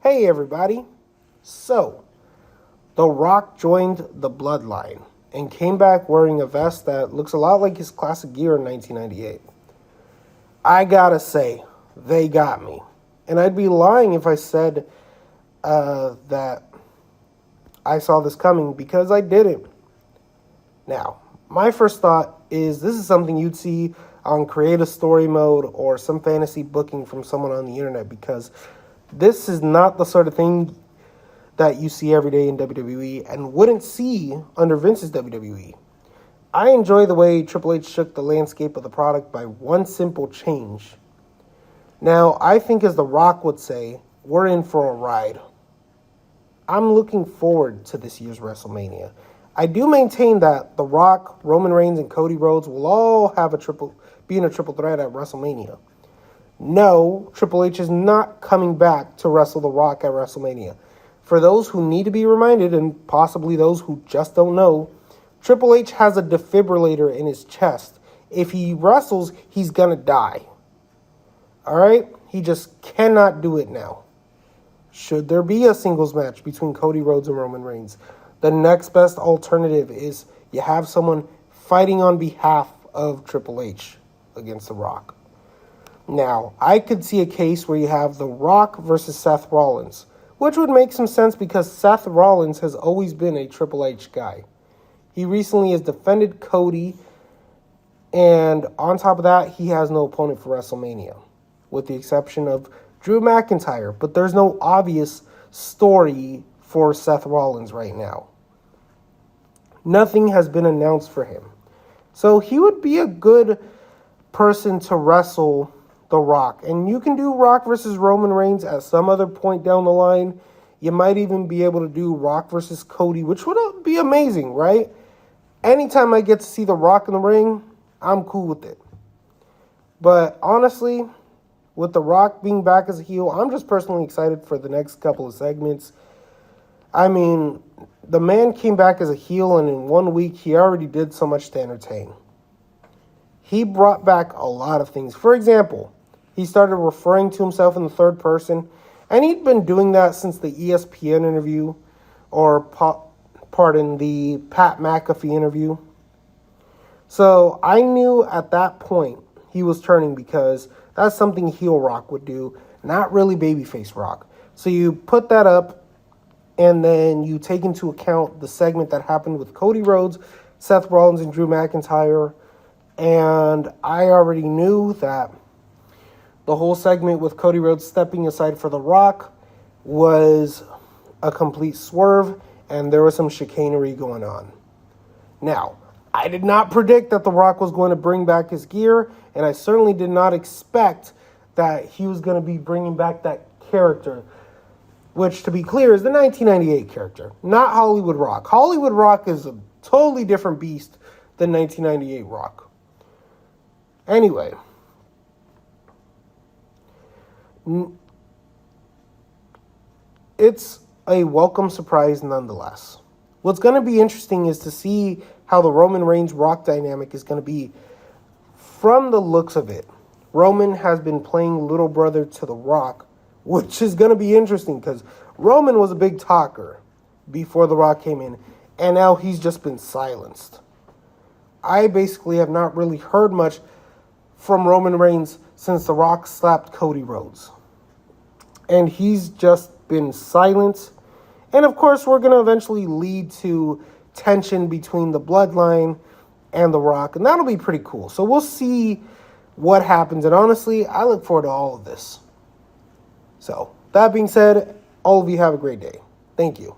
Hey everybody. So, The Rock joined the Bloodline and came back wearing a vest that looks a lot like his classic gear in 1998. I gotta say, they got me. And I'd be lying if I said that I saw this coming, because I didn't. Now, my first thought is this is something you'd see on creative story mode or some fantasy booking from someone on the internet, because this is not the sort of thing that you see every day in WWE and wouldn't see under Vince's WWE. I enjoy the way Triple H shook the landscape of the product by one simple change. Now, I think, as The Rock would say, we're in for a ride. I'm looking forward to this year's WrestleMania. I do maintain that The Rock, Roman Reigns, and Cody Rhodes will all be in a triple threat at WrestleMania. No, Triple H is not coming back to wrestle The Rock at WrestleMania. For those who need to be reminded, and possibly those who just don't know, Triple H has a defibrillator in his chest. If he wrestles, he's gonna die. Alright? He just cannot do it now. Should there be a singles match between Cody Rhodes and Roman Reigns, the next best alternative is you have someone fighting on behalf of Triple H against The Rock. Now, I could see a case where you have The Rock versus Seth Rollins, which would make some sense because Seth Rollins has always been a Triple H guy. He recently has defended Cody, and on top of that, he has no opponent for WrestleMania, with the exception of Drew McIntyre. But there's no obvious story for Seth Rollins right now. Nothing has been announced for him. So he would be a good person to wrestle The Rock. And you can do Rock versus Roman Reigns at some other point down the line. You might even be able to do Rock versus Cody, which would be amazing, right? Anytime I get to see The Rock in the ring, I'm cool with it. But honestly, with The Rock being back as a heel, I'm just personally excited for the next couple of segments. I mean, the man came back as a heel, and in 1 week, he already did so much to entertain. He brought back a lot of things. For example, he started referring to himself in the third person, and he'd been doing that since the ESPN interview, or, the Pat McAfee interview. So I knew at that point he was turning, because that's something heel Rock would do, not really babyface Rock. So you put that up, and then you take into account the segment that happened with Cody Rhodes, Seth Rollins, and Drew McIntyre. And I already knew that the whole segment with Cody Rhodes stepping aside for The Rock was a complete swerve, and there was some chicanery going on. Now, I did not predict that The Rock was going to bring back his gear, and I certainly did not expect that he was going to be bringing back that character, which, to be clear, is the 1998 character, not Hollywood Rock. Hollywood Rock is a totally different beast than 1998 Rock. Anyway, it's a welcome surprise nonetheless. What's going to be interesting is to see how the Roman Reigns Rock dynamic is going to be. From the looks of it, Roman has been playing little brother to The Rock, which is going to be interesting because Roman was a big talker before The Rock came in, and now he's just been silenced. I basically have not really heard much from Roman Reigns since The Rock slapped Cody Rhodes. And he's just been silent. And of course, we're going to eventually lead to tension between the Bloodline and The Rock, and that'll be pretty cool. So we'll see what happens, and honestly, I look forward to all of this. So, that being said, all of you have a great day. Thank you.